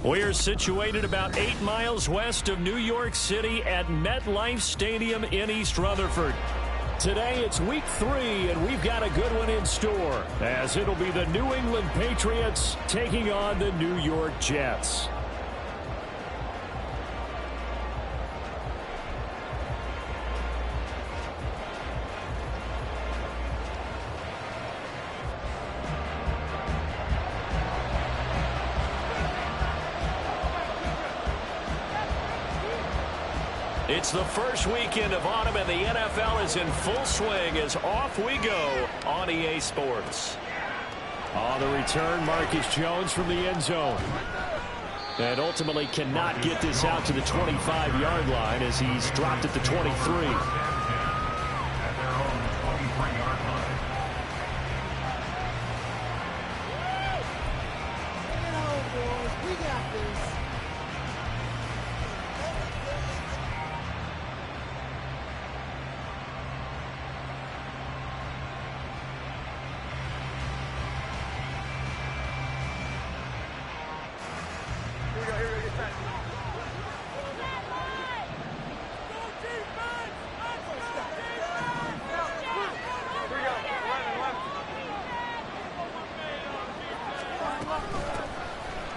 We're situated about 8 miles west of New York City at MetLife Stadium in East Rutherford. Today it's week 3, and we've got a good one in store, as it'll be the New England Patriots taking on the New York Jets. It's the first weekend of autumn, and the NFL is in full swing as off we go on EA Sports. On the return, Marcus Jones from the end zone. And ultimately cannot get this out to the 25-yard line as he's dropped at the 23.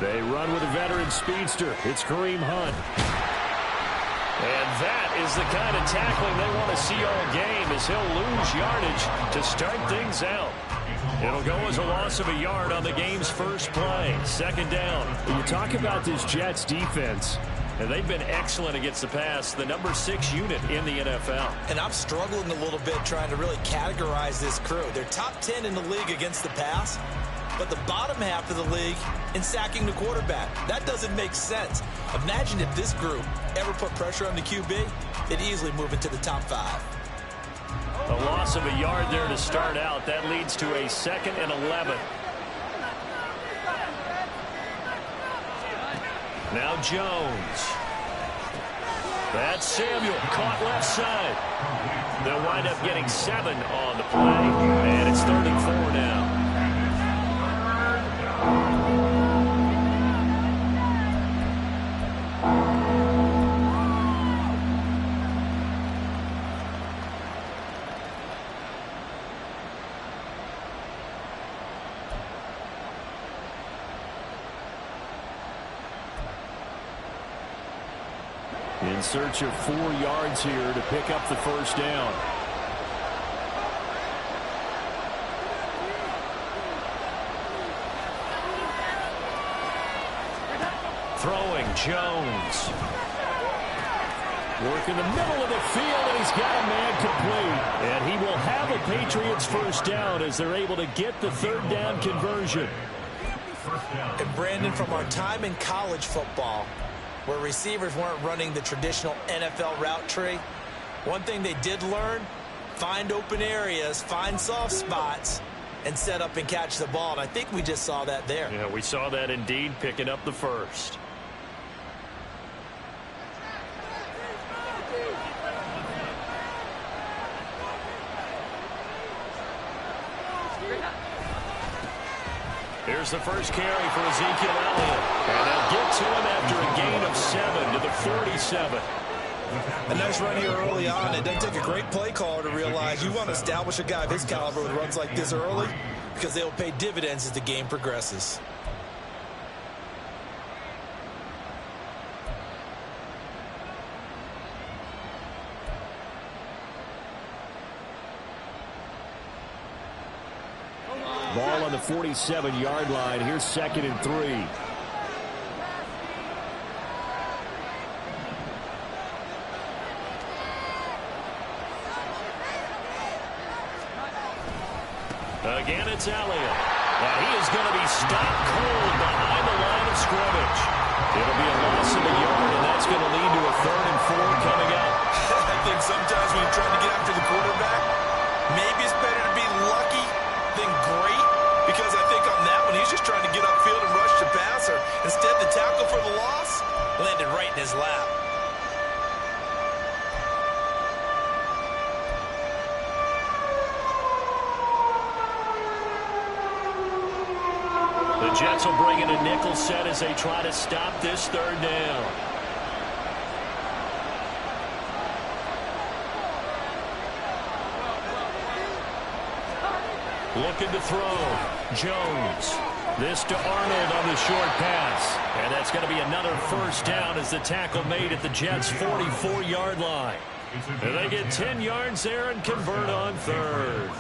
They run with a veteran speedster. It's Kareem Hunt. And that is the kind of tackling they want to see all game, as he'll lose yardage to start things out. It'll go as a loss of a yard on the game's first play. Second down. You talk about this Jets defense, and they've been excellent against the pass, the number 6 unit in the NFL. And I'm struggling a little bit trying to really categorize this crew. They're top 10 in the league against the pass, but the bottom half of the league in sacking the quarterback. That doesn't make sense. Imagine if this group ever put pressure on the QB, they'd easily move into the top 5. A loss of a yard there to start out. That leads to a 2nd and 11. Now Jones. That's Samuel, caught left side. They'll wind up getting 7 on the play, and it's 3rd and 4 now. In search of 4 yards here to pick up the first down. Throwing, Jones. Work in the middle of the field, and he's got a man complete. And he will have a Patriots first down as they're able to get the 3rd down conversion. And Brandon, from our time in college football, where receivers weren't running the traditional NFL route tree. One thing they did learn, find open areas, find soft spots, and set up and catch the ball. And I think we just saw that there. Yeah, we saw that indeed, picking up the first. Here's the first carry for Ezekiel Elliott. And they'll get to him after a gain of 7 to the 47. A nice run here early on. It doesn't take a great play caller to realize you want to establish a guy of his caliber with runs like this early because they'll pay dividends as the game progresses. Ball on the 47-yard line. Here's 2nd and 3. Again, it's Elliott. Now he is going to be stopped cold behind the line of scrimmage. It'll be a loss of a yard, and that's going to lead to a 3rd and 4 coming up. I think sometimes when you're trying to get after the quarterback, maybe it's better to be lucky than great, because I think on that one, he's just trying to get upfield and rush the passer. Instead, the tackle for the loss landed right in his lap. The Jets will bring in a nickel set as they try to stop this 3rd down. Looking to throw. Jones. This to Arnold on the short pass. And that's going to be another 1st down as the tackle made at the Jets' 44-yard line. And they get 10 yards there and convert on 3rd.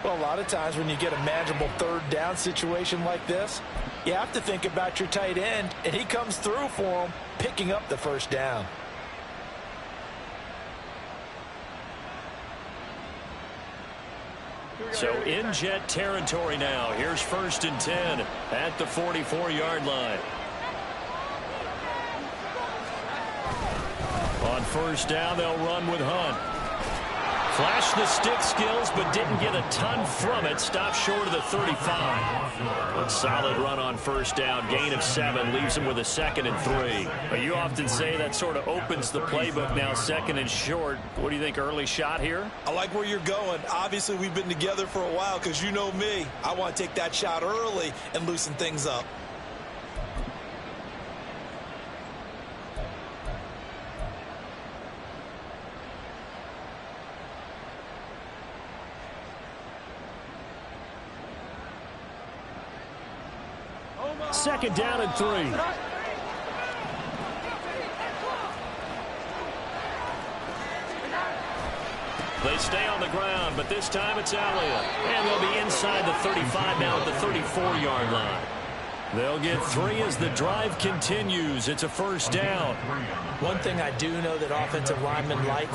Well, a lot of times when you get a manageable 3rd down situation like this, you have to think about your tight end, and he comes through for him, picking up the 1st down. So in Jet territory now. Here's 1st and 10 at the 44-yard line. On 1st down, they'll run with Hunt. Flashed the stick skills, but didn't get a ton from it. Stopped short of the 35. A solid run on 1st down. Gain of 7 leaves him with a 2nd and 3. But you often say that sort of opens the playbook now, 2nd and short. What do you think, early shot here? I like where you're going. Obviously, we've been together for a while because you know me. I want to take that shot early and loosen things up. Second down and 3. They stay on the ground, but this time it's Elliott. And they'll be inside the 35 now at the 34-yard line. They'll get 3 as the drive continues. It's a 1st down. One thing I do know that offensive linemen like,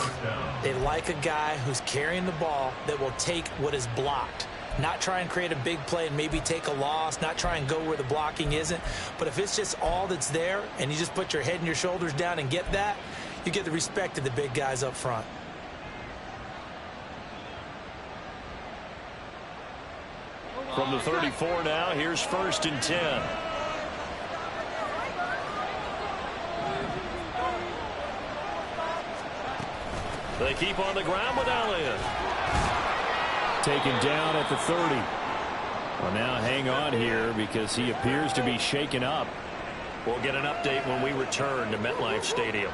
they like a guy who's carrying the ball that will take what is blocked. Not try and create a big play and maybe take a loss, not try and go where the blocking isn't. But if it's just all that's there and you just put your head and your shoulders down and get that, you get the respect of the big guys up front. From the 34 now, here's 1st and 10. They keep on the ground with Elliott. Taken down at the 30. Well, now hang on here because he appears to be shaken up. We'll get an update when we return to MetLife Stadium.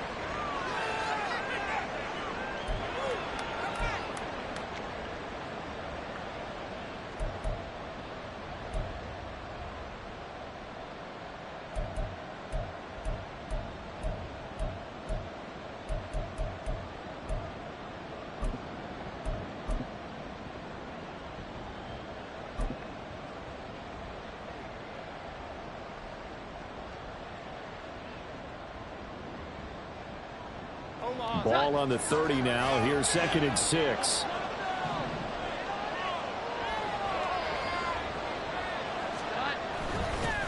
Ball on the 30 now. Here's 2nd and 6.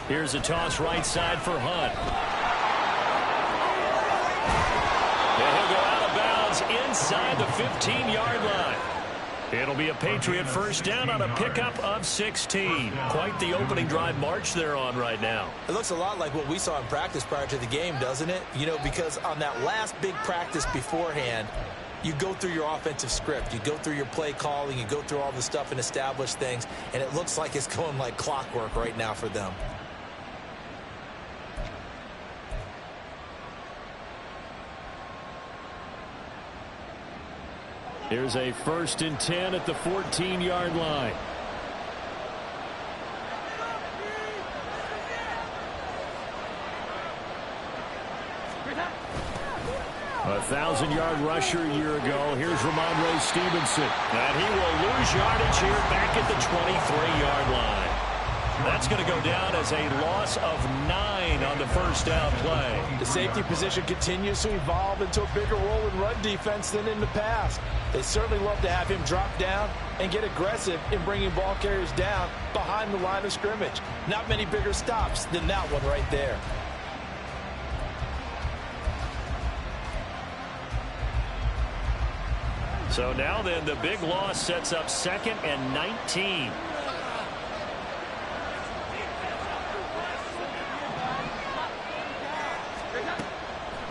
Here's a toss right side for Hunt. inside the 15-yard line. It'll be a Patriot first down on a pickup of 16. Quite the opening drive march they're on right now. It looks a lot like what we saw in practice prior to the game, doesn't it? You know, because on that last big practice beforehand, you go through your offensive script. You go through your play calling. You go through all the stuff and establish things. And it looks like it's going like clockwork right now for them. Here's a 1st and 10 at the 14-yard line. A 1,000-yard rusher a year ago. Here's Ramondre Stevenson. And he will lose yardage here back at the 23-yard line. That's going to go down as a loss of 9 on the first down play. The safety position continues to evolve into a bigger role in run defense than in the past. They certainly love to have him drop down and get aggressive in bringing ball carriers down behind the line of scrimmage. Not many bigger stops than that one right there. So now then, the big loss sets up 2nd and 19.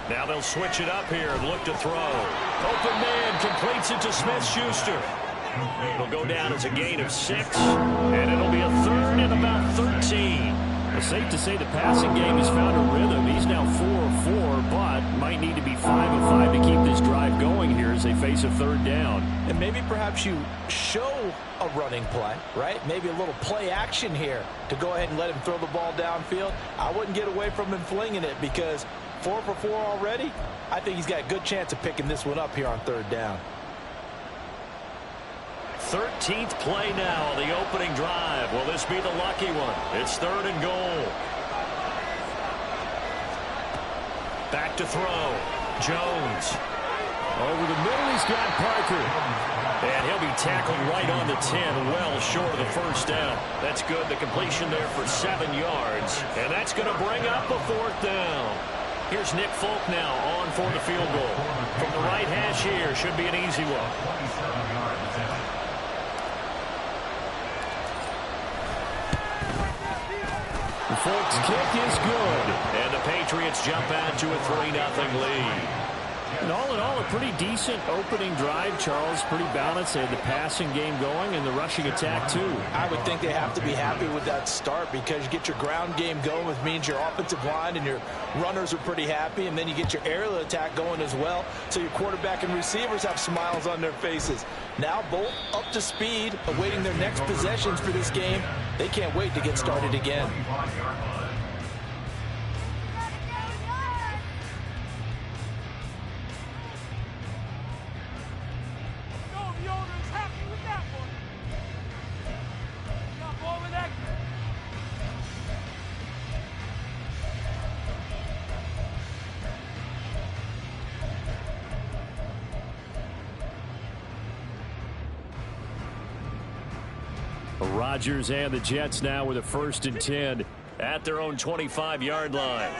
Now they'll switch it up here and look to throw. Open man completes it to Smith-Schuster. It'll go down as a gain of 6, and it'll be a 3rd and about 13. It's safe to say the passing game has found a rhythm. He's now 4 of 4, but might need to be 5 of 5 to keep this drive going here as they face a 3rd down. And maybe perhaps you show a running play, right? Maybe a little play action here to go ahead and let him throw the ball downfield. I wouldn't get away from him flinging it because 4 for 4 already. I think he's got a good chance of picking this one up here on 3rd down. 13th play now, the opening drive. Will this be the lucky one? It's 3rd and goal. Back to throw. Jones. Over the middle, he's got Parker. And he'll be tackled right on the 10, well short of the first down. That's good. The completion there for 7 yards. And that's going to bring up a 4th down. Here's Nick Folk now on for the field goal. From the right hash here, should be an easy one. The Folk's kick is good. And the Patriots jump out to a 3-0 lead. And all in all, a pretty decent opening drive, Charles. Pretty balanced. They had the passing game going and the rushing attack, too. I would think they have to be happy with that start because you get your ground game going, which means your offensive line and your runners are pretty happy, and then you get your aerial attack going as well, so your quarterback and receivers have smiles on their faces. Now both up to speed, awaiting their next possessions for this game. They can't wait to get started again. Rodgers and the Jets now with a 1st and 10 at their own 25-yard line.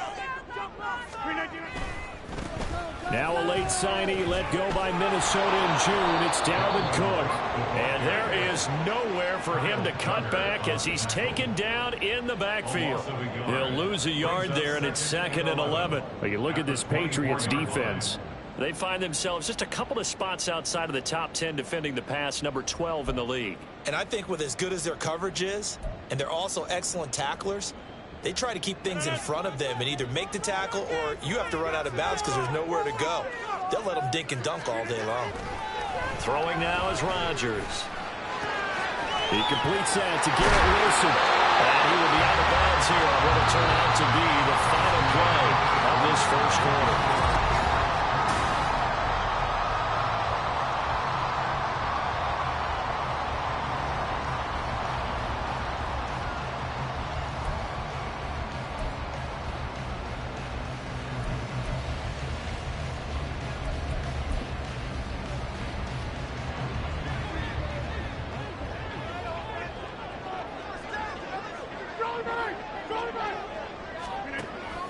Now a late signee let go by Minnesota in June. It's Dalvin Cook. And there is nowhere for him to cut back as he's taken down in the backfield. He'll lose a yard there, and it's 2nd and 11. But you look at this Patriots defense. They find themselves just a couple of spots outside of the top 10 defending the pass, number 12 in the league. And I think with as good as their coverage is, and they're also excellent tacklers, they try to keep things in front of them and either make the tackle or you have to run out of bounds because there's nowhere to go. They'll let them dink and dunk all day long. Throwing now is Rodgers. He completes that to Garrett Wilson. And he will be out of bounds here on what will turn out to be the final play of this first quarter.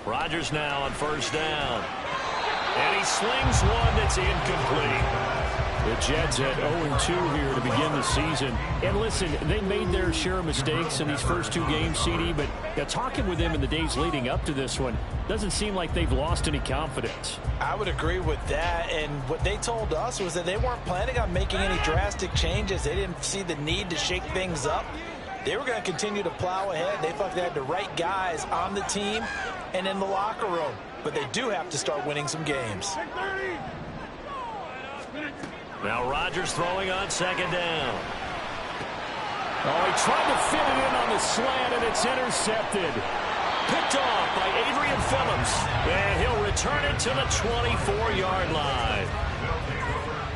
Rodgers now on 1st down. And he slings one that's incomplete. The Jets at 0-2 here to begin the season. And listen, they made their share of mistakes in these first two games, CD, but talking with them in the days leading up to this one, doesn't seem like they've lost any confidence. I would agree with that, and what they told us was that they weren't planning on making any drastic changes. They didn't see the need to shake things up. They were going to continue to plow ahead. They thought they had the right guys on the team and in the locker room, but they do have to start winning some games. Now Rodgers throwing on second down. Oh, he tried to fit it in on the slant, and it's intercepted. Picked off by Adrian Phillips. And he'll return it to the 24-yard line.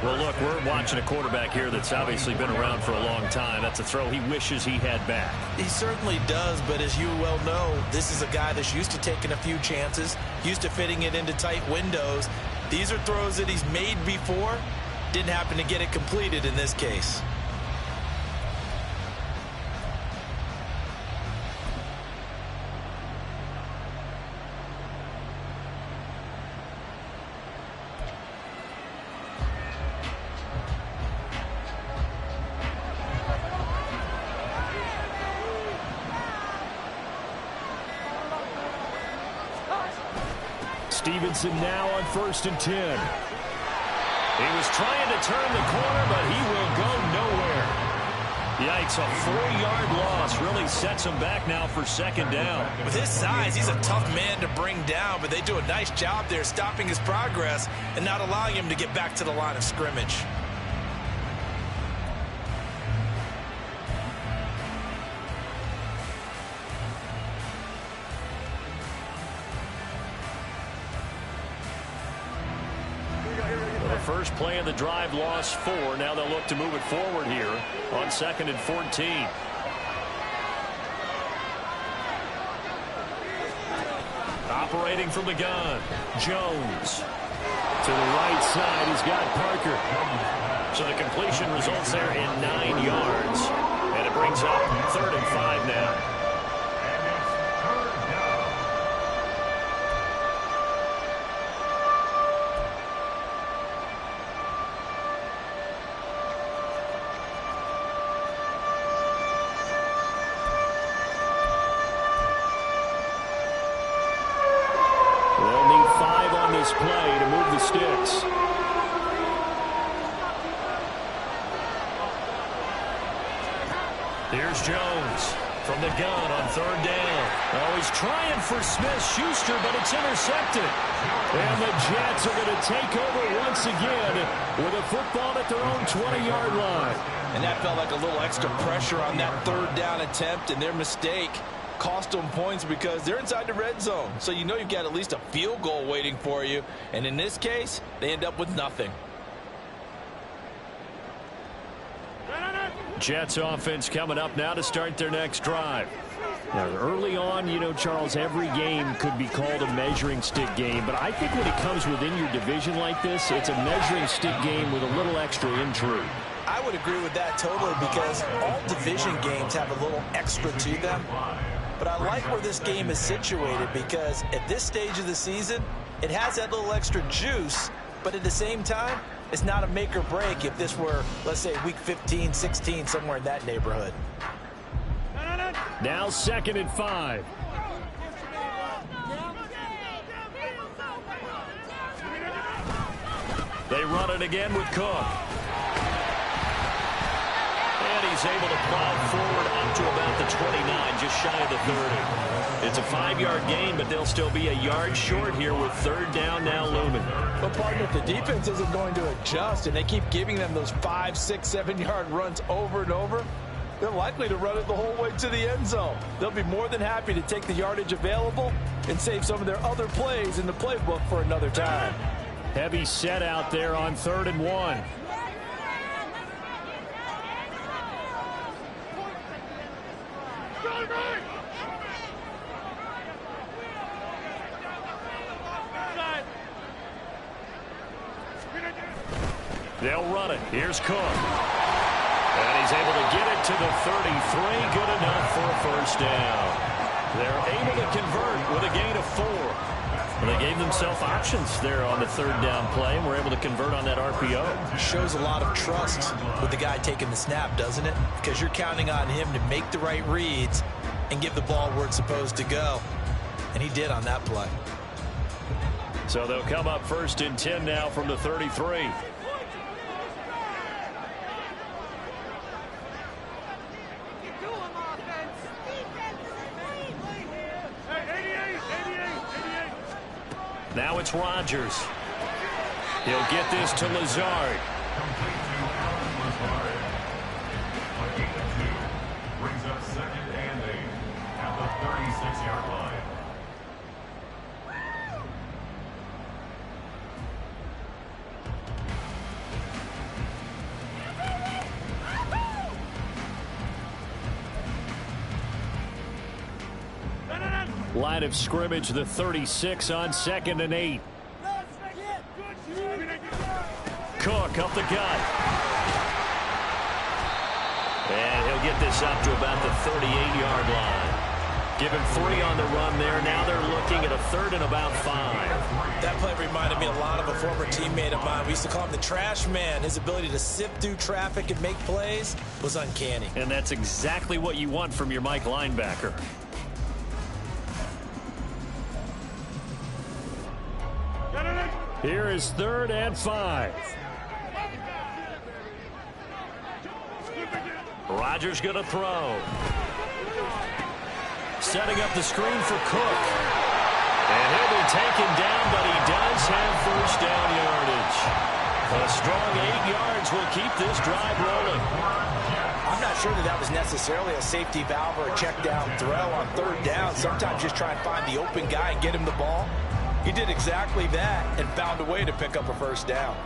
Well, look, we're watching a quarterback here that's obviously been around for a long time. That's a throw he wishes he had back. He certainly does, but as you well know, this is a guy that's used to taking a few chances, used to fitting it into tight windows. These are throws that he's made before. Didn't happen to get it completed in this case. Stevenson now on 1st and 10. He was trying to turn the corner, but he will go nowhere. Yikes, a 4-yard loss really sets him back now for second down. With his size, he's a tough man to bring down, but they do a nice job there stopping his progress and not allowing him to get back to the line of scrimmage. First play of the drive, lost 4. Now they'll look to move it forward here on 2nd and 14. Operating from the gun, Jones. To the right side, he's got Parker. So the completion results there in 9 yards. And it brings up 3rd and 5 now. Play to move the sticks. Here's Jones from the gun on 3rd down. Oh, he's trying for Smith-Schuster, but it's intercepted. And the Jets are going to take over once again with a football at their own 20-yard line. And that felt like a little extra pressure on that 3rd down attempt, and their mistake cost them points because they're inside the red zone. So you know you've got at least a field goal waiting for you. And in this case, they end up with nothing. Jets offense coming up now to start their next drive. Now, early on, you know, Charles, every game could be called a measuring stick game. But I think when it comes within your division like this, it's a measuring stick game with a little extra intrigue. I would agree with that totally because all division games have a little extra to them. But I like where this game is situated because at this stage of the season, it has that little extra juice, but at the same time, it's not a make or break if this were, let's say, week 15, 16, somewhere in that neighborhood. Now 2nd and 5. They run it again with Cook. And he's able to plow forward up to about the 29, just shy of the 30. It's a 5-yard gain, but they'll still be a yard short here with 3rd down now looming. But, partner, if the defense isn't going to adjust and they keep giving them those 5, 6, 7-yard runs over and over, they're likely to run it the whole way to the end zone. They'll be more than happy to take the yardage available and save some of their other plays in the playbook for another time. Heavy set out there on 3rd and 1. They'll run it. Here's Cook. And he's able to get it to the 33. Good enough for a 1st down. They're able to convert with a gain of 4. They gave themselves options there on the third down play and were able to convert on that RPO. Shows a lot of trust with the guy taking the snap, doesn't it? Because you're counting on him to make the right reads and give the ball where it's supposed to go. And he did on that play. So they'll come up 1st and 10 now from the 33. Now it's Rodgers. He'll get this to Lazard. Brings up 2nd and 8 at the 36-yard line. Line of scrimmage, the 36 on 2nd and 8. Cook up the gut. And he'll get this up to about the 38-yard line. Given 3 on the run there. Now they're looking at a 3rd and about 5. That play reminded me a lot of a former teammate of mine. We used to call him the trash man. His ability to sift through traffic and make plays was uncanny. And that's exactly what you want from your Mike linebacker. Here is 3rd and 5. Rodgers going to throw. Setting up the screen for Cook. And he'll be taken down, but he does have 1st down yardage. A strong 8 yards will keep this drive rolling. I'm not sure that was necessarily a safety valve or a check down throw on 3rd down. Sometimes just try and find the open guy and get him the ball. He did exactly that and found a way to pick up a 1st down.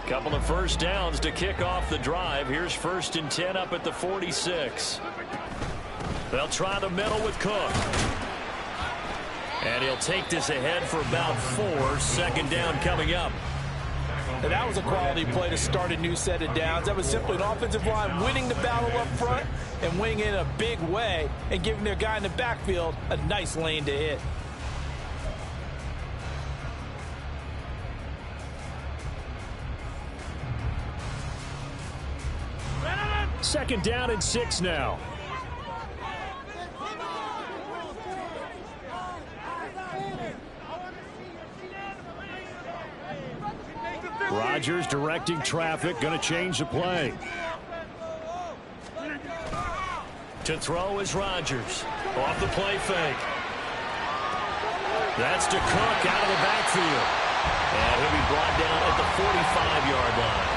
Couple of 1st downs to kick off the drive. Here's 1st and 10 up at the 46. They'll try the middle with Cook. And he'll take this ahead for about 4. 2nd down coming up. And that was a quality play to start a new set of downs. That was simply an offensive line winning the battle up front and winning in a big way and giving their guy in the backfield a nice lane to hit. Second down and 6 now. Rodgers directing traffic, going to change the play. To throw is Rodgers. Off the play fake. That's to Cook out of the backfield. And he'll be brought down at the 45-yard line.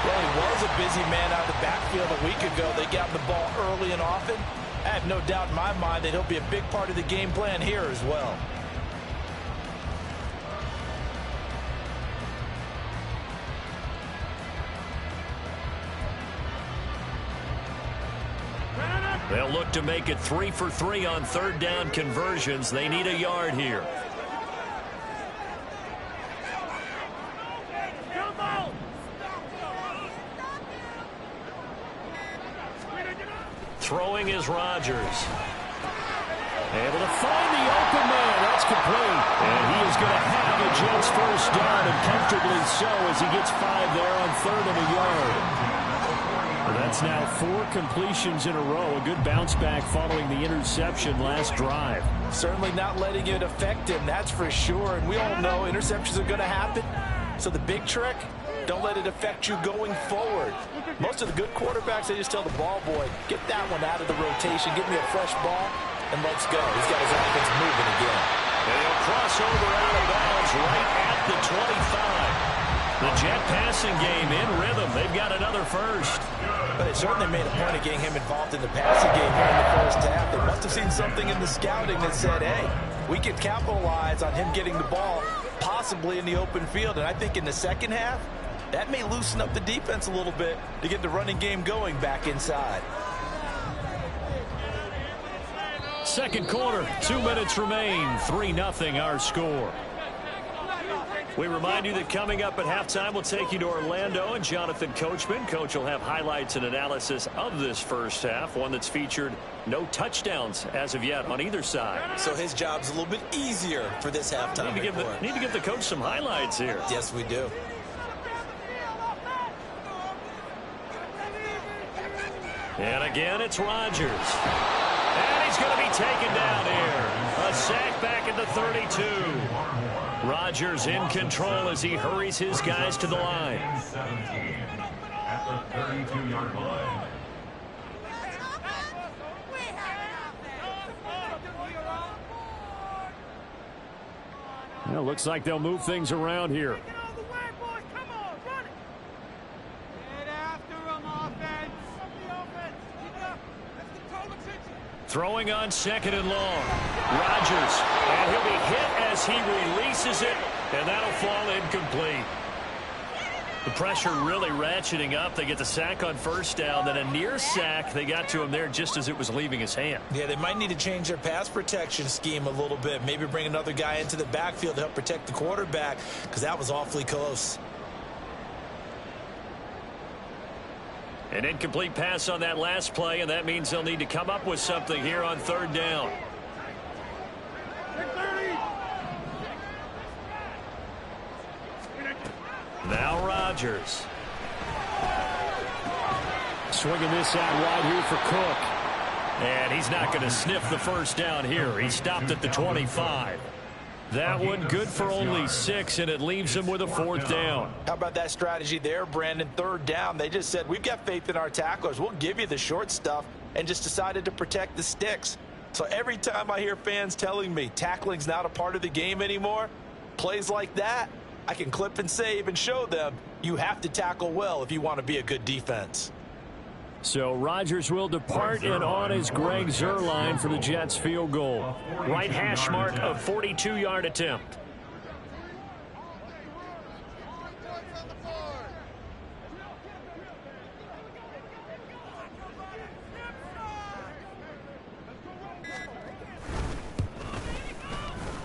Well, he was a busy man out of the backfield a week ago. They got the ball early and often. I have no doubt in my mind that he'll be a big part of the game plan here as well. They'll look to make it 3 for 3 on 3rd down conversions. They need a yard here. Throwing is Rodgers. Able to find the open man. That's complete. And he is going to have a Jets 1st down, and comfortably so as he gets 5 there on 3rd and a yard. That's now 4 completions in a row. A good bounce back following the interception last drive. Certainly not letting it affect him, that's for sure. And we all know interceptions are going to happen. So the big trick, don't let it affect you going forward. Most of the good quarterbacks, they just tell the ball boy, get that one out of the rotation, give me a fresh ball, and let's go. He's got his offense moving again. And he'll cross over out of bounds right at the 25. The Jet passing game in rhythm. They've got another 1st. But they certainly made a point of getting him involved in the passing game here in the 1st half. They must have seen something in the scouting that said, hey, we can capitalize on him getting the ball possibly in the open field. And I think in the 2nd half, that may loosen up the defense a little bit to get the running game going back inside. 2nd quarter, 2 minutes remain. 3-0 our score. We remind you that coming up at halftime, we'll take you to Orlando and Jonathan Coachman. Coach will have highlights and analysis of this first half, one that's featured no touchdowns as of yet on either side. So his job's a little bit easier for this halftime report. Need to give the coach some highlights here. Yes, we do. And again, it's Rodgers. And he's going to be taken down here. A sack back at the 32. Rodgers in control as he hurries his guys to the line. 17 at the 32-yard line. Well, looks like they'll move things around here. Throwing on 2nd and long. Rodgers, and he'll be hit as he releases it, and that'll fall incomplete. The pressure really ratcheting up. They get the sack on first down, then a near sack. They got to him there just as it was leaving his hand. Yeah, they might need to change their pass protection scheme a little bit. Maybe bring another guy into the backfield to help protect the quarterback, because that was awfully close. An incomplete pass on that last play, and that means they'll need to come up with something here on 3rd down. Now Rodgers. Swinging this out wide here for Cook. And he's not going to sniff the first down here. He stopped at the 25. That one good for only 6, and it leaves him with a 4th down. How about that strategy there, Brandon? 3rd down. They just said, we've got faith in our tacklers. We'll give you the short stuff, and just decided to protect the sticks. So every time I hear fans telling me tackling's not a part of the game anymore, plays like that, I can clip and save and show them you have to tackle well if you want to be a good defense. So Rodgers will depart, and on is Greg Zuerlein for the Jets field goal. Right hash mark, a 42-yard attempt.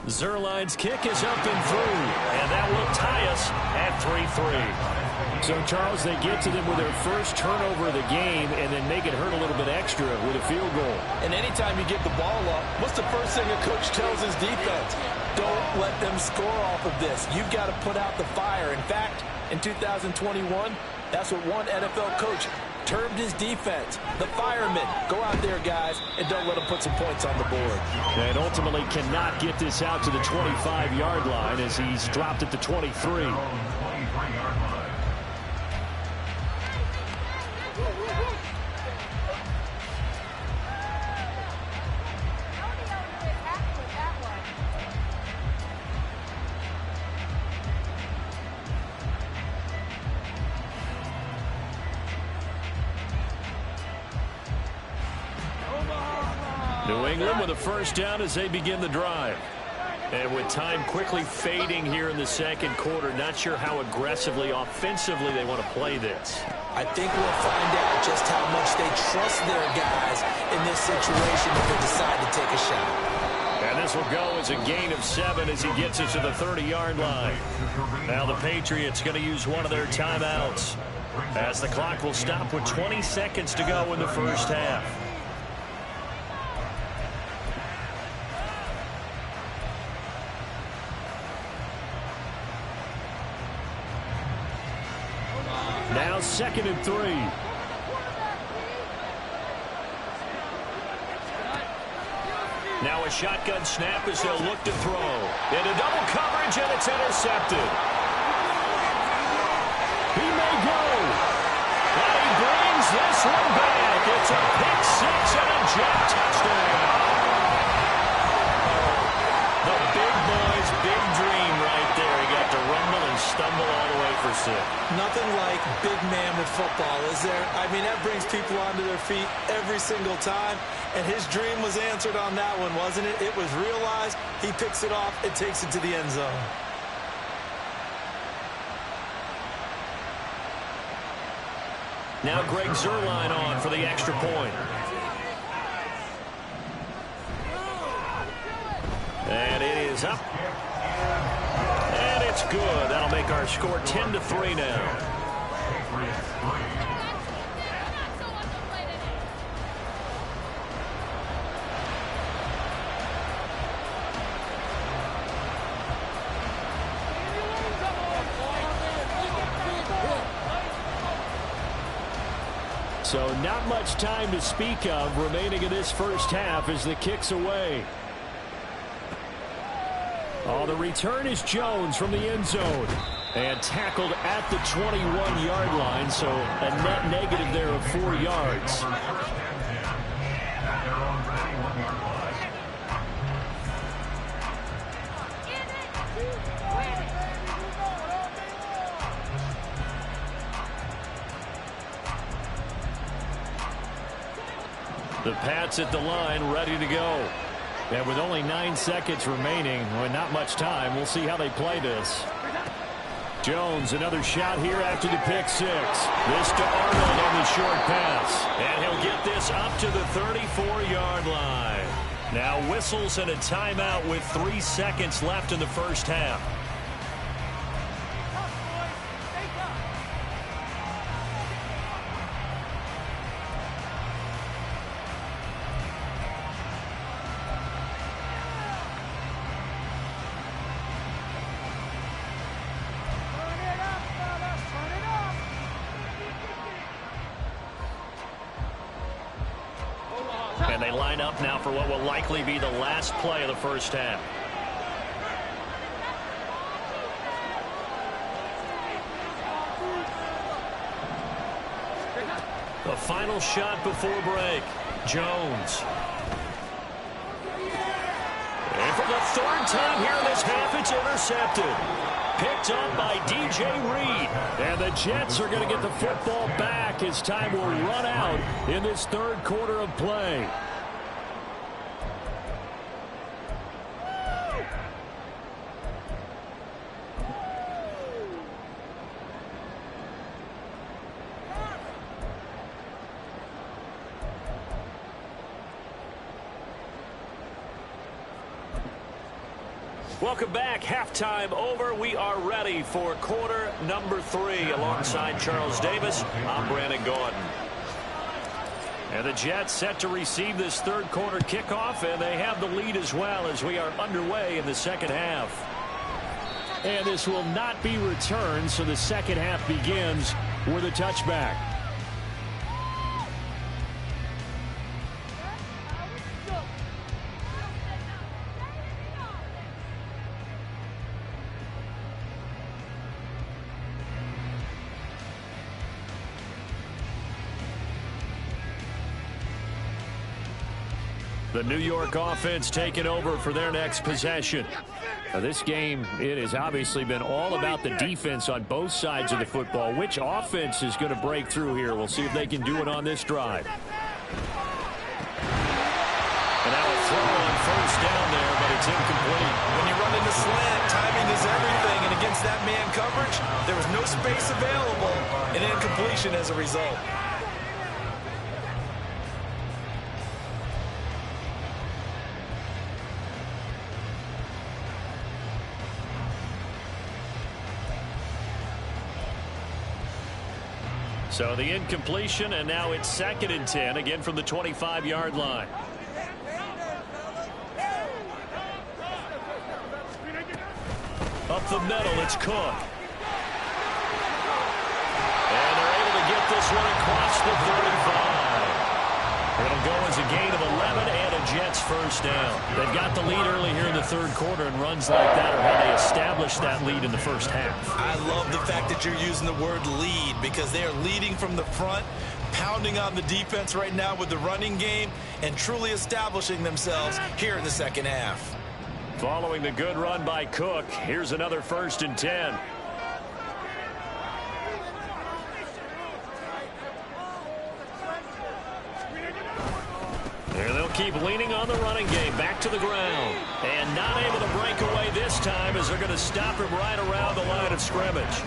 Zuerlein's kick is up and through, and that will tie us at 3-3. So, Charles, they get to them with their first turnover of the game and then make it hurt a little bit extra with a field goal. And anytime you give the ball up, what's the first thing a coach tells his defense? Don't let them score off of this. You've got to put out the fire. In fact, in 2021, that's what one NFL coach termed his defense. The firemen. Go out there, guys, and don't let them put some points on the board. And ultimately cannot get this out to the 25-yard line as he's dropped at the 23. New England with a first down as they begin the drive. And with time quickly fading here in the second quarter, not sure how aggressively, offensively they want to play this. I think we'll find out just how much they trust their guys in this situation if they decide to take a shot. And this will go as a gain of 7 as he gets it to the 30-yard line. Now the Patriots going to use one of their timeouts as the clock will stop with 20 seconds to go in the first half. Now 2nd and 3. Now a shotgun snap as they'll look to throw. Into double coverage, and it's intercepted. He may go. And he brings this one back. It's a pick 6 and a jet touchdown. The big boy's big dream right there. He got to rumble and stumble all the way for 6. Nothing like big man with football, is there? I mean, that brings people onto their feet every single time. And his dream was answered on that one, wasn't it? It was realized. He picks it off. It takes it to the end zone. Now Greg Zuerlein on for the extra point. And it is up. And That's good. That'll make our score 10-3 now. Patriots 3. So not much time to speak of remaining in this first half as the kick's away. Oh, the return is Jones from the end zone. And tackled at the 21-yard line, so a net negative there of 4 yards. The Pats at the line, ready to go. And with only 9 seconds remaining, well, not much time, we'll see how they play this. Jones, another shot here after the pick six. This to Arnold on the short pass. And he'll get this up to the 34-yard line. Now whistles and a timeout with 3 seconds left in the first half. And they line up now for what will likely be the last play of the first half. The final shot before break. Jones. And for the third time here in this half, it's intercepted. Picked up by DJ Reed. And the Jets are going to get the football back as time will run out in this third quarter of play. Welcome back. Halftime over. We are ready for quarter number 3. Alongside Charles Davis, I'm Brandon Gordon. And the Jets set to receive this third quarter kickoff, and they have the lead as well as we are underway in the second half. And this will not be returned, so the second half begins with a touchback. The New York offense taking over for their next possession. Now, this game, it has obviously been all about the defense on both sides of the football. Which offense is going to break through here? We'll see if they can do it on this drive. And now a throw on first down there, but it's incomplete. When you run into slant, timing is everything, and against that man coverage, there was no space available, and incompletion as a result. So the incompletion, and now it's 2nd and 10, again from the 25-yard line. Up the middle, it's Cook. And they're able to get this one across the 35. It'll go as a gain of 11 and a Jets first down. They've got the lead early here in the third quarter, and runs like that are how they establish that lead in the first half. I love the fact that you're using the word lead, because they are leading from the front, pounding on the defense right now with the running game, and truly establishing themselves here in the second half. Following the good run by Cook, here's another 1st and 10. And they'll keep leaning on the running game. Back to the ground. And not able to break away this time as they're going to stop him right around the line of scrimmage.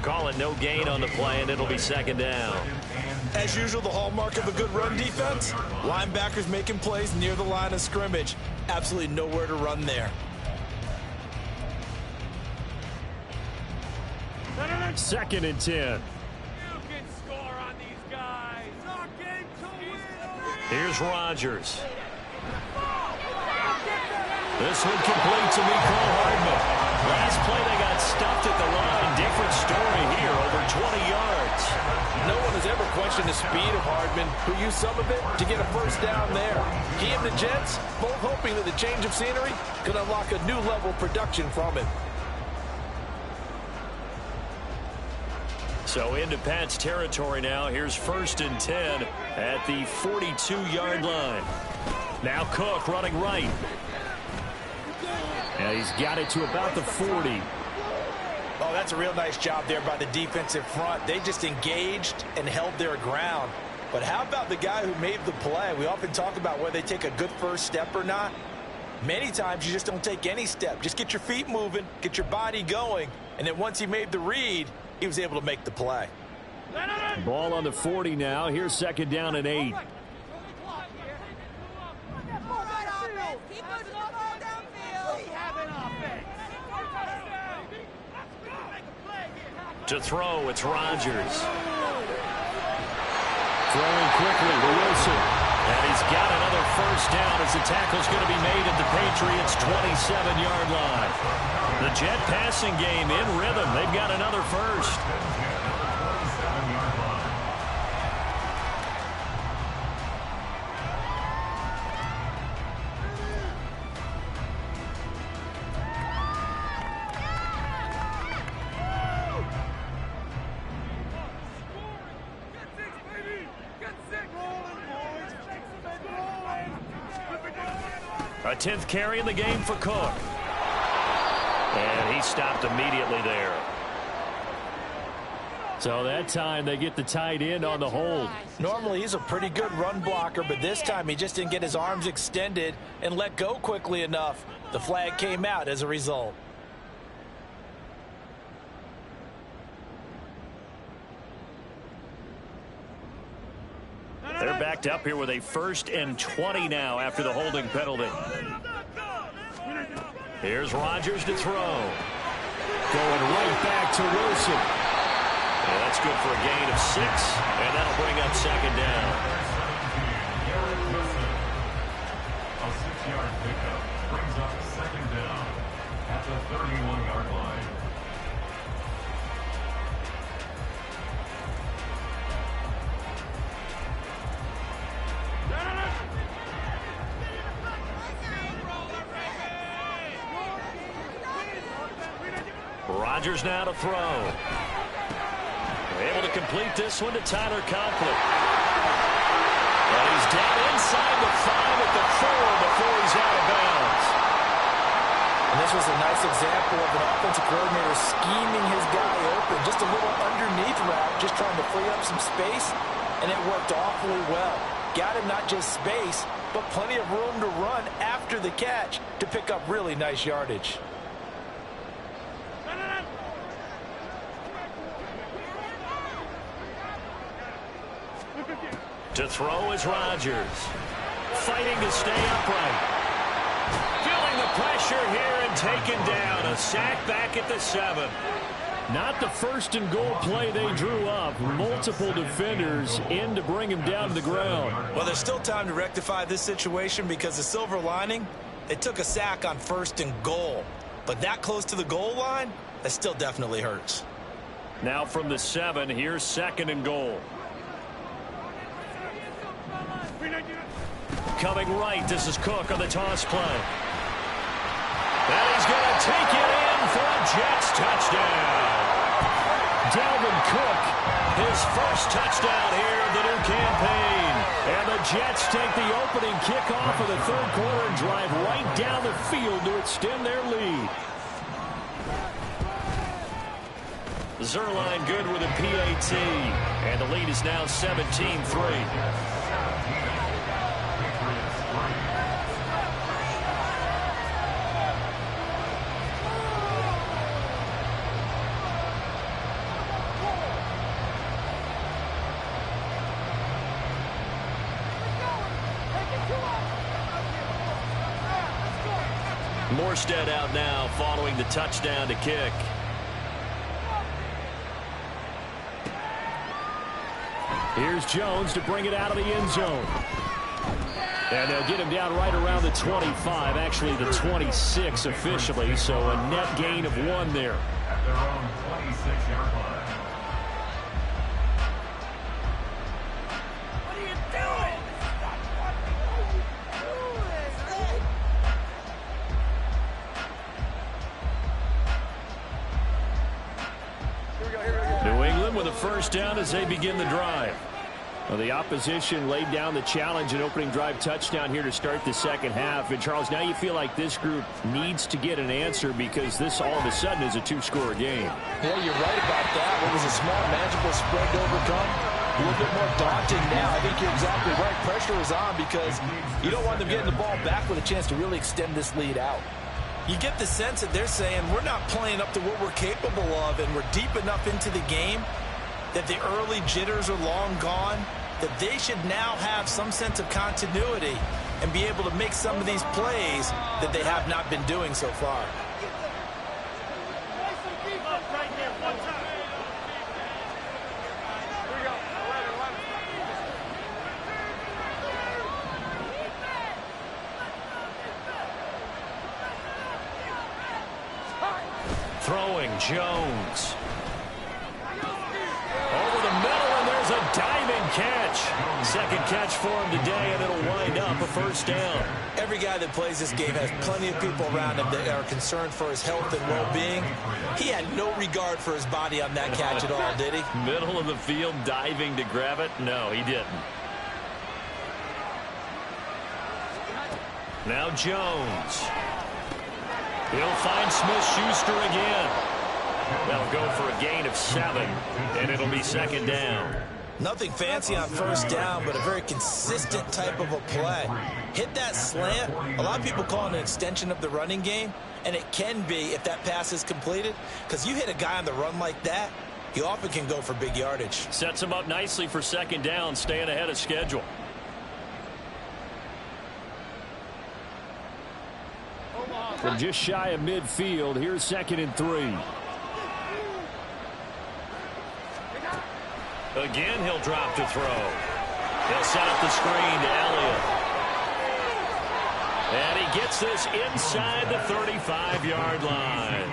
Call it no gain on the play, and it'll be 2nd down. As usual, the hallmark of a good run defense, linebackers making plays near the line of scrimmage. Absolutely nowhere to run there. 2nd and 10. Here's Rodgers. This one complete to Mecole Hardman. Last play they got stuffed at the line. Different story here, over 20 yards. No one has ever questioned the speed of Hardman, who used some of it to get a first down there. He and the Jets both hoping that the change of scenery could unlock a new level of production from him. So into Pat's territory now. Here's 1st and 10 at the 42-yard line. Now Cook running right. And he's got it to about the 40. Oh, that's a real nice job there by the defensive front. They just engaged and held their ground. But how about the guy who made the play? We often talk about whether they take a good first step or not. Many times you just don't take any step. Just get your feet moving, get your body going, and then once he made the read, he was able to make the play. Ball on the 40 now. Here's 2nd down and 8. To throw, it's Rodgers. Throwing quickly to Wilson. And he's got another first down as the tackle's going to be made at the Patriots' 27-yard line. The Jet passing game in rhythm. They've got another first. A 10th carry in the game for Cook. And he stopped immediately there. So that time they get the tight end on the hold. Normally he's a pretty good run blocker, but this time he just didn't get his arms extended and let go quickly enough. The flag came out as a result. They're backed up here with a 1st and 20 now after the holding penalty. Here's Rodgers to throw. Going right back to Wilson. And that's good for a gain of 6, and that'll bring up 2nd down. A 6-yard pickup brings up 2nd down at the 31-yard line. Rodgers now to throw. Able to complete this one to Tyler Conklin. And he's down inside the 5 at the 4 before he's out of bounds. And this was a nice example of an offensive coordinator scheming his guy open. Just a little underneath route, just trying to free up some space, and it worked awfully well. Got him not just space, but plenty of room to run after the catch to pick up really nice yardage. To throw is Rodgers. Fighting to stay upright. Feeling the pressure here and taken down. A sack back at the 7. Not the 1st and goal play they drew up. Multiple defenders in to bring him down to the ground. Well, there's still time to rectify this situation because the silver lining, they took a sack on 1st and goal. But that close to the goal line, that still definitely hurts. Now from the 7, here's 2nd and goal. Coming right, this is Cook on the toss play. And he's going to take it in for a Jets touchdown. Dalvin Cook, his first touchdown here of the new campaign. And the Jets take the opening kickoff of the 3rd quarter and drive right down the field to extend their lead. Zuerlein good with a PAT. And the lead is now 17-3. Morstead out now following the touchdown to kick. Here's Jones to bring it out of the end zone. And they'll get him down right around the 25, actually the 26 officially, so a net gain of 1 there. At their own 26-yard line. New England with a first down as they begin the drive. Well, the opposition laid down the challenge and opening drive touchdown here to start the second half. And, Charles, now you feel like this group needs to get an answer because this all of a sudden is a 2-score game. Yeah, you're right about that. What was a small, manageable spread to overcome? A little bit more daunting now. I think you're exactly right. Pressure is on because you don't want them getting the ball back with a chance to really extend this lead out. You get the sense that they're saying we're not playing up to what we're capable of, and we're deep enough into the game that the early jitters are long gone, that they should now have some sense of continuity and be able to make some of these plays that they have not been doing so far. Throwing Jones. Over the middle, and there's a diving catch. Second catch for him today, and it'll wind up a first down. Every guy that plays this game has plenty of people around him that are concerned for his health and well-being. He had no regard for his body on that catch at all, did he? Middle of the field, diving to grab it? No, he didn't. Now Jones. He'll find Smith-Schuster again. That'll go for a gain of 7, and it'll be second down. Nothing fancy on first down, but a very consistent type of a play. Hit that slant. A lot of people call it an extension of the running game, and it can be if that pass is completed, because you hit a guy on the run like that, he often can go for big yardage. Sets him up nicely for second down, staying ahead of schedule. From just shy of midfield, here's 2nd and 3. Again, he'll drop to throw. He'll set up the screen to Elliott. And he gets this inside the 35-yard line.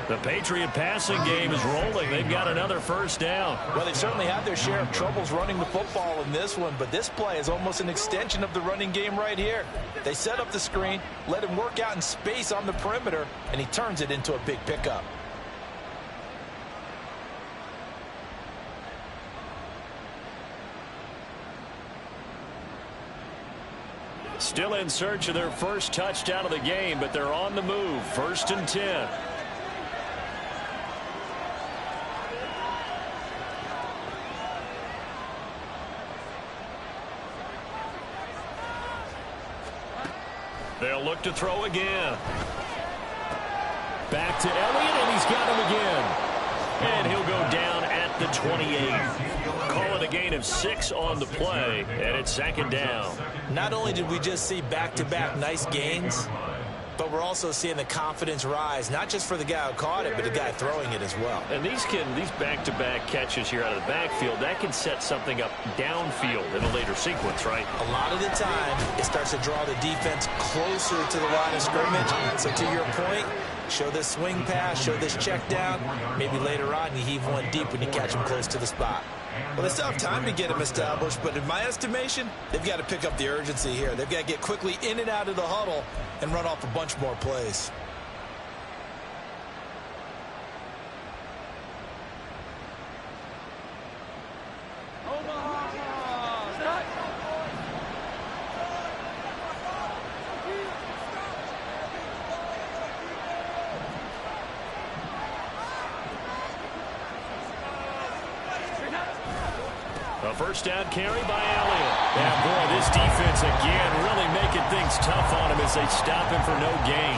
The Patriot passing game is rolling. They've got another first down. Well, they certainly had their share of troubles running the football in this one, but this play is almost an extension of the running game right here. They set up the screen, let him work out in space on the perimeter, and he turns it into a big pickup. Still in search of their first touchdown of the game, but they're on the move. 1st and 10. They'll look to throw again. Back to Elliott, and he's got him again. And he'll go down at the 28. Call it a gain of 6 on the play, and it's second down. Not only did we just see back-to-back nice gains, but we're also seeing the confidence rise, not just for the guy who caught it, but the guy throwing it as well. And these back-to-back catches here out of the backfield, that can set something up downfield in a later sequence, right? A lot of the time, it starts to draw the defense closer to the line of scrimmage. So to your point, show this swing pass, show this check down. Maybe later on you heave one deep when you catch him close to the spot. Well, they still have time to get him established, but in my estimation, they've got to pick up the urgency here. They've got to get quickly in and out of the huddle and run off a bunch more plays. A first down carry by Elliott. And boy, this defense again really making things tough on him as they stop him for no gain.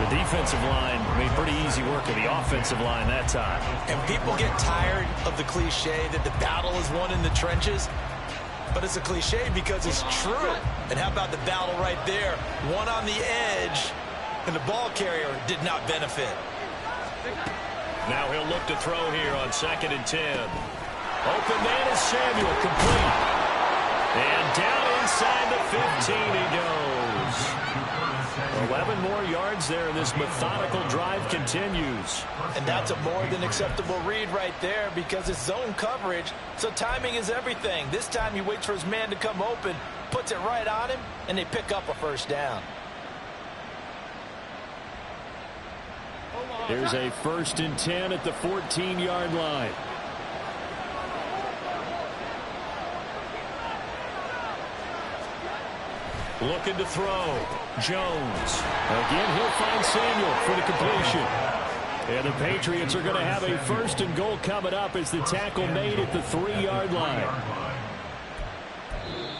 The defensive line made pretty easy work of the offensive line that time. And people get tired of the cliche that the battle is won in the trenches. But it's a cliche because it's true. And how about the battle right there? One on the edge, and the ball carrier did not benefit. Now he'll look to throw here on 2nd and 10. Open man is Samuel, complete. And down inside the 15 he goes. 11 more yards there, and this methodical drive continues. And that's a more than acceptable read right there because it's zone coverage, so timing is everything. This time he waits for his man to come open, puts it right on him, and they pick up a first down. There's a 1st and 10 at the 14-yard line. Looking to throw. Jones. Again, he'll find Samuel for the completion. And the Patriots are going to have a 1st and goal coming up as the tackle made at the 3-yard line.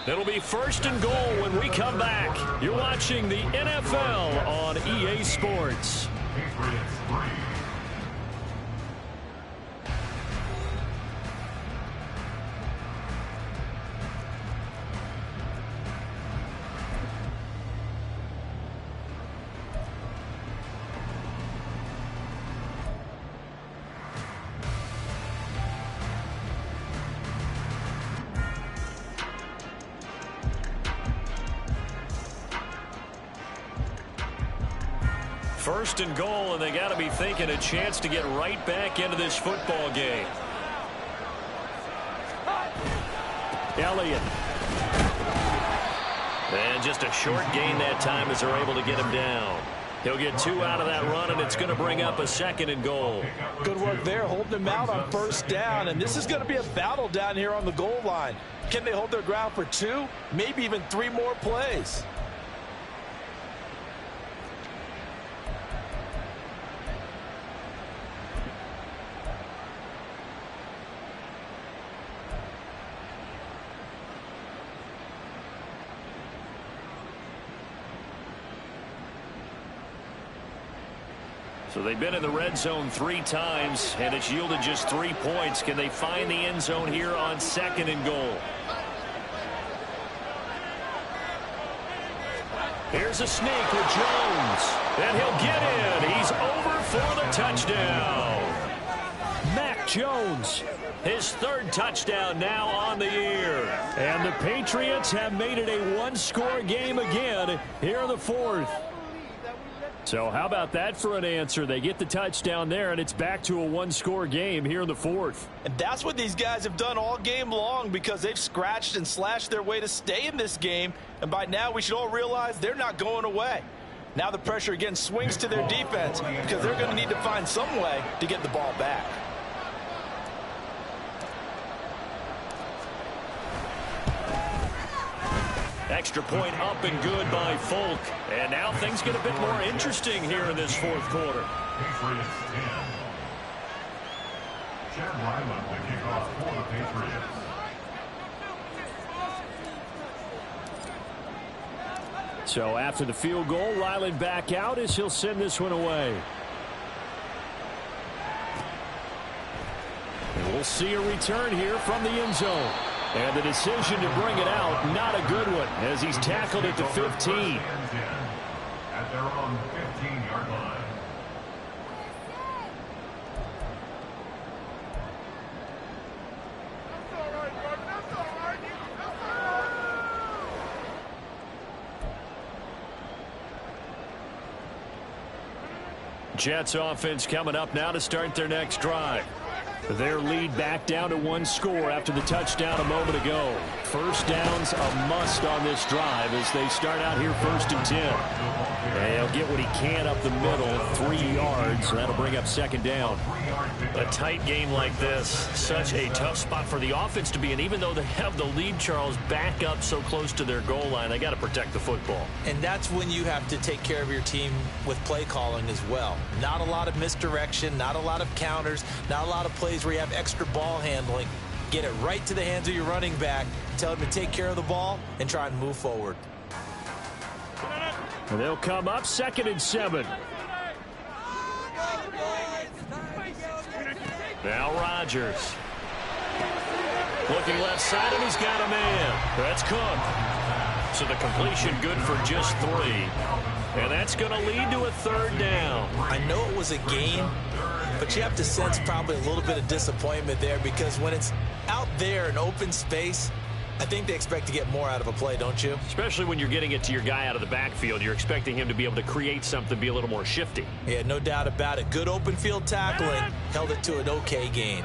It'll be 1st and goal when we come back. You're watching the NFL on EA Sports. Patriots 3. First and goal, and they got to be thinking a chance to get right back into this football game. Elliott. And just a short gain that time as they're able to get him down. He'll get 2 out of that run, and it's going to bring up a 2nd and goal. Good work there, holding him out on 1st down, and this is going to be a battle down here on the goal line. Can they hold their ground for 2, maybe even 3 more plays? So they've been in the red zone 3 times, and it's yielded just 3 points. Can they find the end zone here on 2nd and goal? Here's a sneak with Jones, and he'll get in. He's over for the touchdown. Mac Jones, his 3rd touchdown now on the year. And the Patriots have made it a 1-score game again here in the 4th. So how about that for an answer? They get the touchdown there, and it's back to a 1-score game here in the 4th. And that's what these guys have done all game long because they've scratched and slashed their way to stay in this game. And by now we should all realize they're not going away. Now the pressure again swings to their defense because they're going to need to find some way to get the ball back. Extra point up and good by Folk. And now things get a bit more interesting here in this 4th quarter. Patriots 10. Chad Ryland to kick off for the Patriots. So after the field goal, Ryland back out as he'll send this one away. And we'll see a return here from the end zone. And the decision to bring it out, not a good one, as he's tackled at the 15. At their own 15-yard line. Jets offense coming up now to start their next drive. Their lead back down to 1 score after the touchdown a moment ago. 1st down's a must on this drive as they start out here 1st and 10. And he'll get what he can up the middle, 3 yards. That'll bring up 2nd down. A tight game like this, such a tough spot for the offense to be in. Even though they have the lead, Charles, back up so close to their goal line, they got to protect the football. And that's when you have to take care of your team with play calling as well. Not a lot of misdirection, not a lot of counters, not a lot of plays where you have extra ball handling. Get it right to the hands of your running back, tell him to take care of the ball, and try and move forward. And they'll come up 2nd and 7. Now Rodgers. Looking left side, and he's got a man. That's Cook. So the completion good for just 3. And that's that's going to lead to a third down. I know it was a gain, but you have to sense probably a little bit of disappointment there because when it's out there in open space, I think they expect to get more out of a play, don't you? Especially when you're getting it to your guy out of the backfield. You're expecting him to be able to create something, be a little more shifty. Yeah, no doubt about it. Good open field tackling. Held it to an okay gain.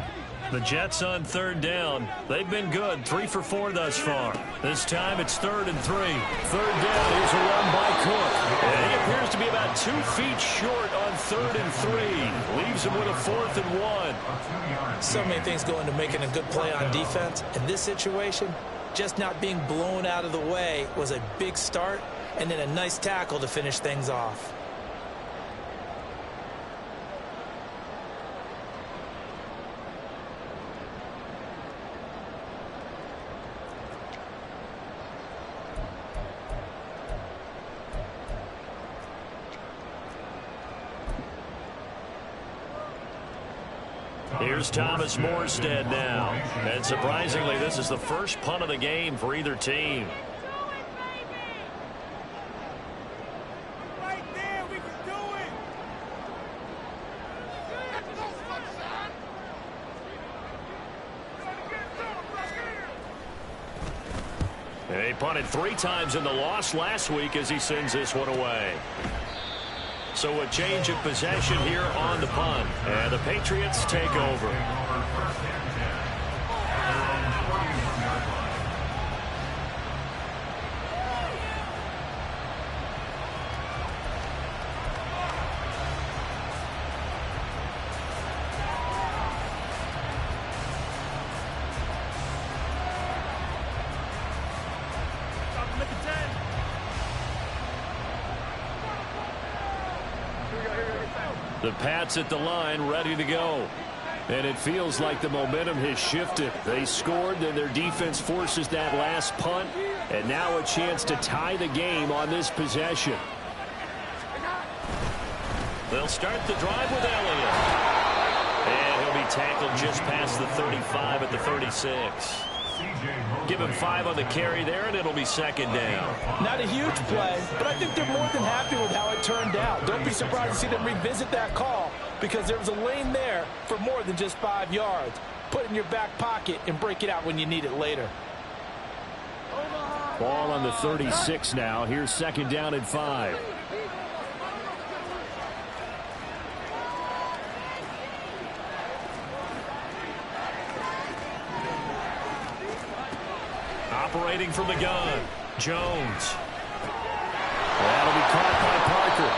The Jets on third down. They've been good. 3 for 4 thus far. This time it's 3rd and 3. Third down. Here's a run by Cook. And he appears to be about 2 feet short on 3rd and 3. Leaves him with a 4th and 1. So many things go into making a good play on defense. In this situation, just not being blown out of the way was a big start, and then a nice tackle to finish things off. Here's Thomas Morstead now. And surprisingly, this is the first punt of the game for either team. Right there, we can do it. And he punted 3 times in the loss last week as he sends this one away. So a change of possession here on the punt. And the Patriots take over. The Pats at the line, ready to go. And it feels like the momentum has shifted. They scored, then their defense forces that last punt. And now a chance to tie the game on this possession. They'll start the drive with Elliott. And he'll be tackled just past the 35 at the 36. Give him 5 on the carry there, and it'll be 2nd down. Not a huge play, but I think they're more than happy with how it turned out. Don't be surprised to see them revisit that call because there was a lane there for more than just 5 yards. Put it in your back pocket and break it out when you need it later. Ball on the 36 now. Here's 2nd down and 5. Operating from the gun, Jones. That'll be caught by Parker.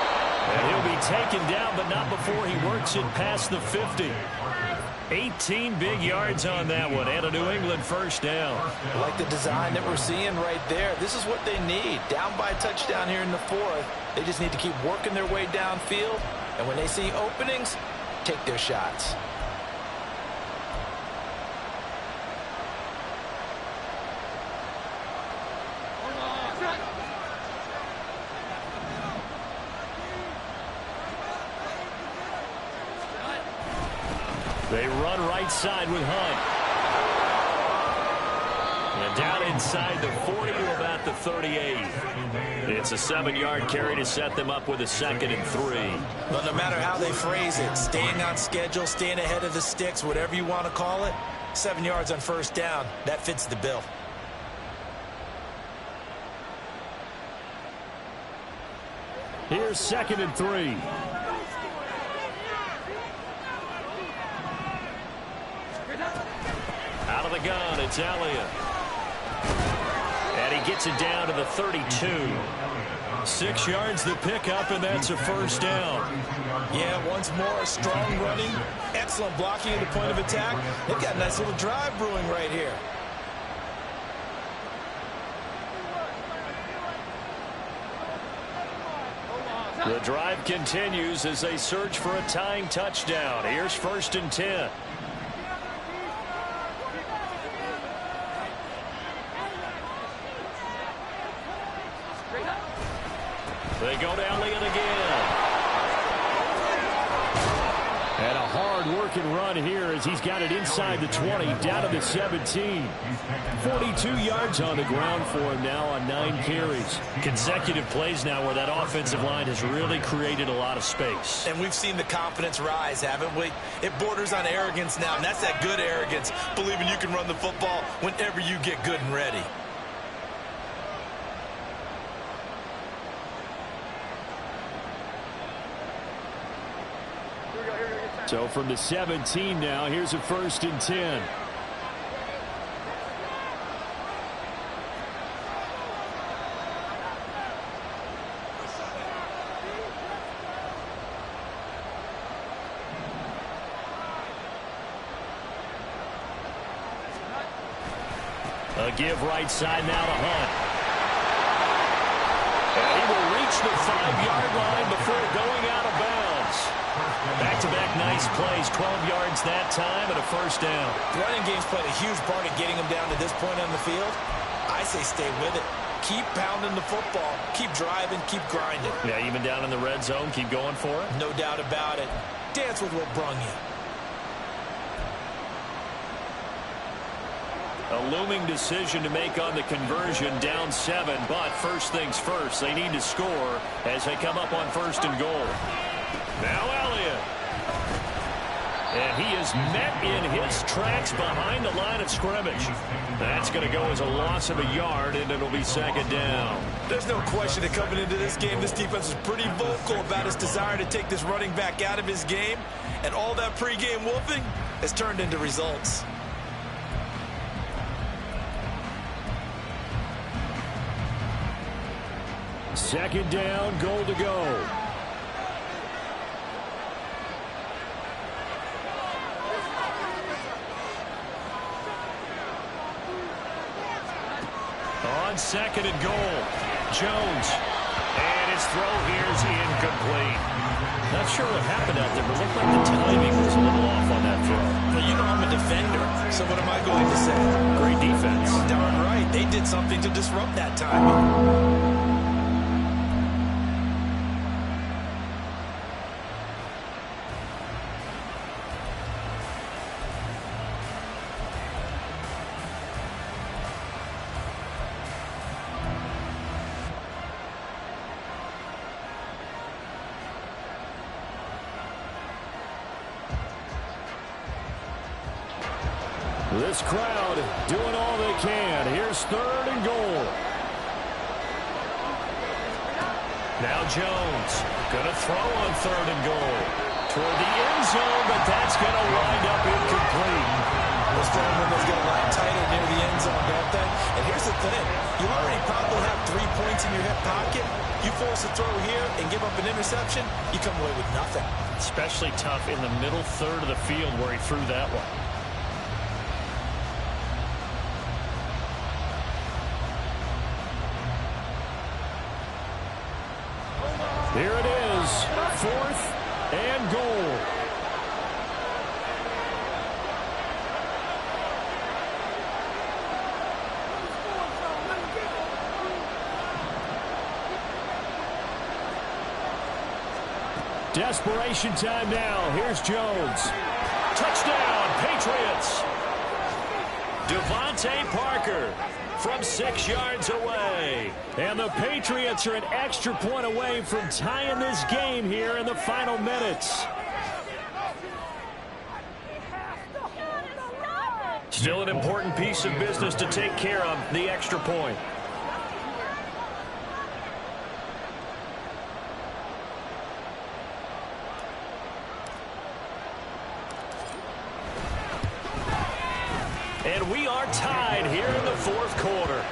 And he'll be taken down, but not before he works it past the 50. 18 big yards on that one, and a New England first down. I like the design that we're seeing right there. This is what they need. Down by a touchdown here in the 4th. They just need to keep working their way downfield. And when they see openings, take their shots. They run right side with Hunt. And down inside the 40 to about the 38. It's a 7-yard carry to set them up with a 2nd and 3. But no matter how they phrase it, staying on schedule, staying ahead of the sticks, whatever you want to call it, 7 yards on 1st down, that fits the bill. Here's 2nd and 3. Out of the gun, it's Elliott. And he gets it down to the 32. 6 yards the pickup, and that's a 1st down. Yeah, once more, strong running, excellent blocking at the point of attack. They've got a nice little drive brewing right here. The drive continues as they search for a tying touchdown. Here's 1st and 10. They go to Elliott again. And a hard-working run here as he's got it inside the 20, down to the 17. 42 yards on the ground for him now on 9 carries. Consecutive plays now where that offensive line has really created a lot of space. And we've seen the confidence rise, haven't we? It borders on arrogance now, and that's that good arrogance, believing you can run the football whenever you get good and ready. So from the 17 now, here's a 1st and 10. A give right side now to Hunt. And he will reach the 5-yard line before going out of bounds. Back-to-back nice plays, 12 yards that time and a 1st down. The running game's played a huge part in getting him down to this point on the field. I say stay with it. Keep pounding the football. Keep driving. Keep grinding. Yeah, even down in the red zone, keep going for it. No doubt about it. Dance with what brung you. A looming decision to make on the conversion, down 7, but first things first, they need to score as they come up on 1st and goal. Now Elliott. And he is met in his tracks behind the line of scrimmage. That's going to go as a loss of a yard, and it'll be 2nd down. There's no question that coming into this game, this defense is pretty vocal about its desire to take this running back out of his game, and all that pregame wolfing has turned into results. Second down, goal to go. On 2nd and goal, Jones. And his throw here is incomplete. Not sure what happened out there, but it looked like the timing was a little off on that throw. Well, you know I'm a defender, so what am I going to say? Great defense. Darn right. They did something to disrupt that timing. This crowd doing all they can. Here's 3rd and goal. Now Jones going to throw on 3rd and goal. Toward the end zone, but that's going to wind up incomplete. Those strong windows get a lot tighter near the end zone, don't they? And here's the thing. You already probably have 3 points in your hip pocket. You force a throw here and give up an interception, you come away with nothing. Especially tough in the middle third of the field where he threw that one. Here it is, 4th and goal. Desperation time now. Here's Jones. Touchdown, Patriots. Devontae Parker from 6 yards away. And the Patriots are an extra point away from tying this game here in the final minutes. Still an important piece of business to take care of, the extra point. And we are tied here in the 4th quarter.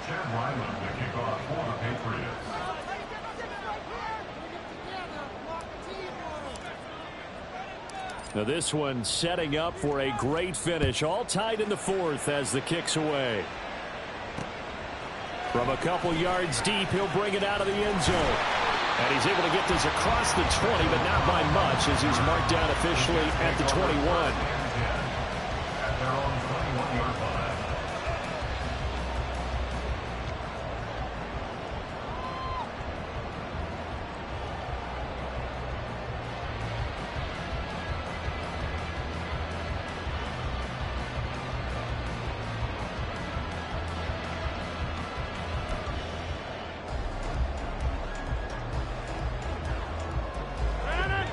Chad Ryland to kick off for the Patriots. Now this one setting up for a great finish. All tied in the 4th as the kick's away. From a couple yards deep, he'll bring it out of the end zone. And he's able to get this across the 20, but not by much as he's marked down officially at the 21.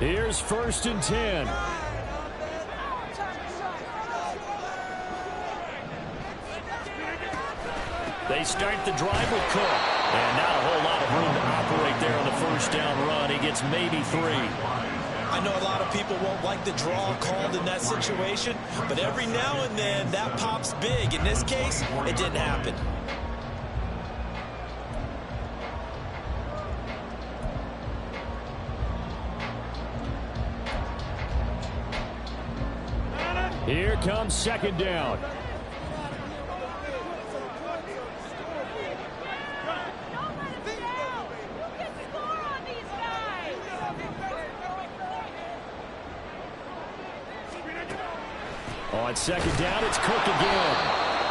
Here's 1st and 10. They start the drive with Cook. And not a whole lot of room to operate there on the 1st down run. He gets maybe 3. I know a lot of people won't like the draw called in that situation, but every now and then that pops big. In this case, it didn't happen. Here comes 2nd down. On 2nd down, it's Cook again.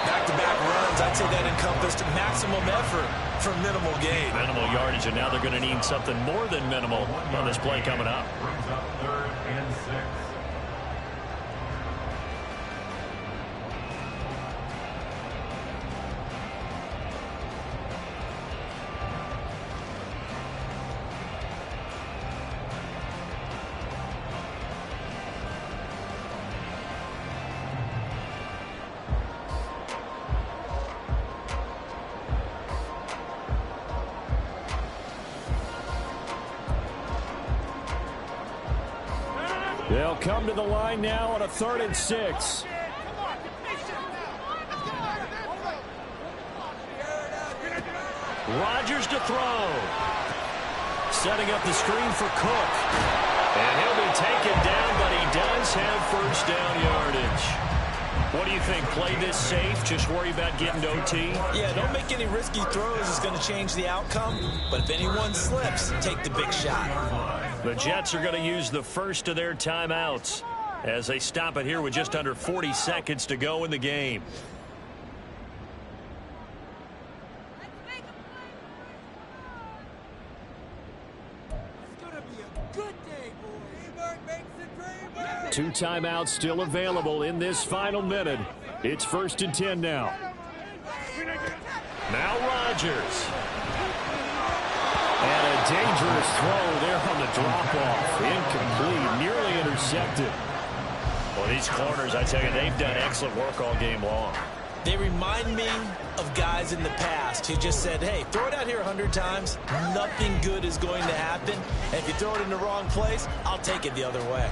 Back-to-back runs, I'd say that encompassed maximum effort for minimal gain. Minimal yardage, and now they're going to need something more than minimal on this play coming up. Brings up 3rd and 6. They'll come to the line now on a 3rd and 6. Rodgers to throw. Setting up the screen for Cook. And he'll be taken down, but he does have 1st down yardage. What do you think? Play this safe? Just worry about getting to OT? Yeah, don't make any risky throws. It's going to change the outcome. But if anyone slips, take the big shot. The Jets are going to use the first of their timeouts as they stop it here with just under 40 seconds to go in the game. Two timeouts still available in this final minute. It's 1st and 10 now. Now Rodgers. And a dangerous throw there on the drop-off. Incomplete, nearly intercepted. Well, these corners, I tell you, they've done excellent work all game long. They remind me of guys in the past who just said, hey, throw it out here 100 times. Nothing good is going to happen. And if you throw it in the wrong place, I'll take it the other way.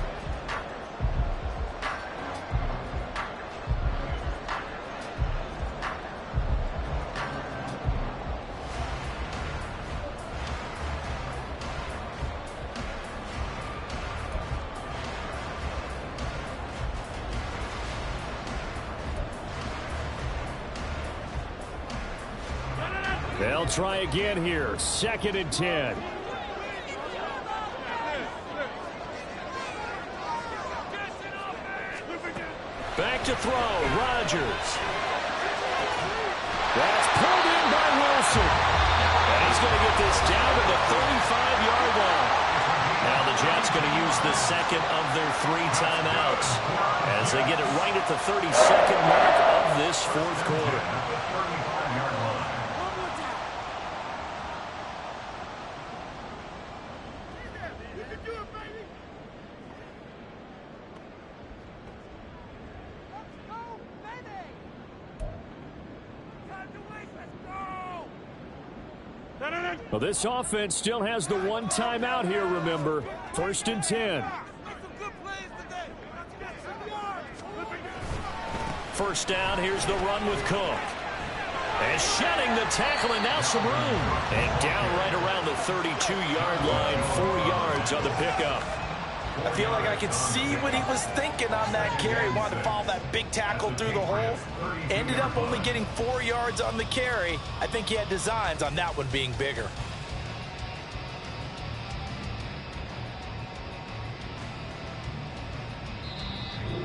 They'll try again here. 2nd and 10. Back to throw. Rodgers. That's pulled in by Wilson. And he's going to get this down to the 35-yard line. Now the Jets going to use the 2nd of their 3 timeouts as they get it right at the 32nd mark of this 4th quarter. Well, this offense still has the 1 timeout here, remember. 1st and 10. 1st down, here's the run with Cook. And shedding the tackle, and now some room. And down right around the 32-yard line, 4 yards on the pickup. I feel like I could see what he was thinking on that carry. He wanted to follow that big tackle through the hole. Ended up only getting 4 yards on the carry. I think he had designs on that one being bigger.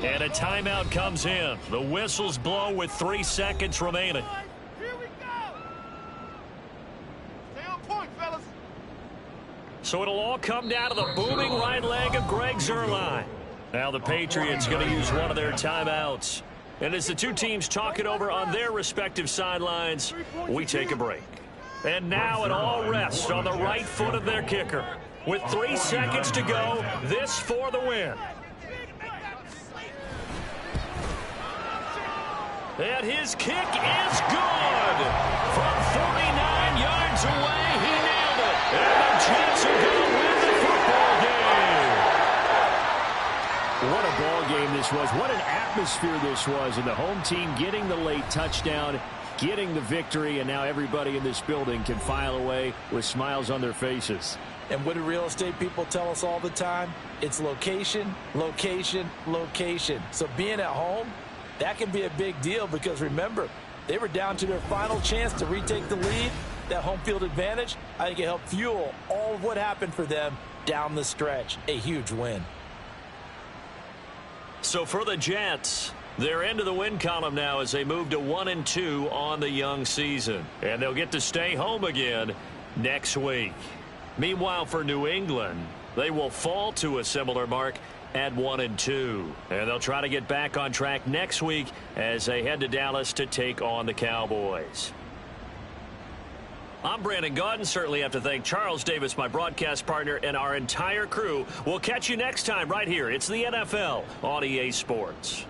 And a timeout comes in. The whistles blow with 3 seconds remaining. Here we go. Stay on point, fellas. So it'll all come down to the booming right leg of Greg Zuerlein. Now the Patriots going to use one of their timeouts. And as the two teams talk it over on their respective sidelines, we take a break. And now it all rests on the right foot of their kicker. with 3 seconds to go. This for the win. And his kick is good. From 49 yards away, he nailed it. And the Jets are going to win the football game. What a ball game this was. What an atmosphere this was. And the home team getting the late touchdown, getting the victory, and now everybody in this building can file away with smiles on their faces. And what do real estate people tell us all the time? It's location, location, location. So being at home, that can be a big deal because, remember, they were down to their final chance to retake the lead. That home field advantage, I think it helped fuel all of what happened for them down the stretch. A huge win. So for the Jets, they're into the win column now as they move to 1-2 on the young season. And they'll get to stay home again next week. Meanwhile, for New England, they will fall to a similar mark at 1-2. And they'll try to get back on track next week as they head to Dallas to take on the Cowboys. I'm Brandon Gaudin. Certainly have to thank Charles Davis, my broadcast partner, and our entire crew. We'll catch you next time right here. It's the NFL on EA Sports.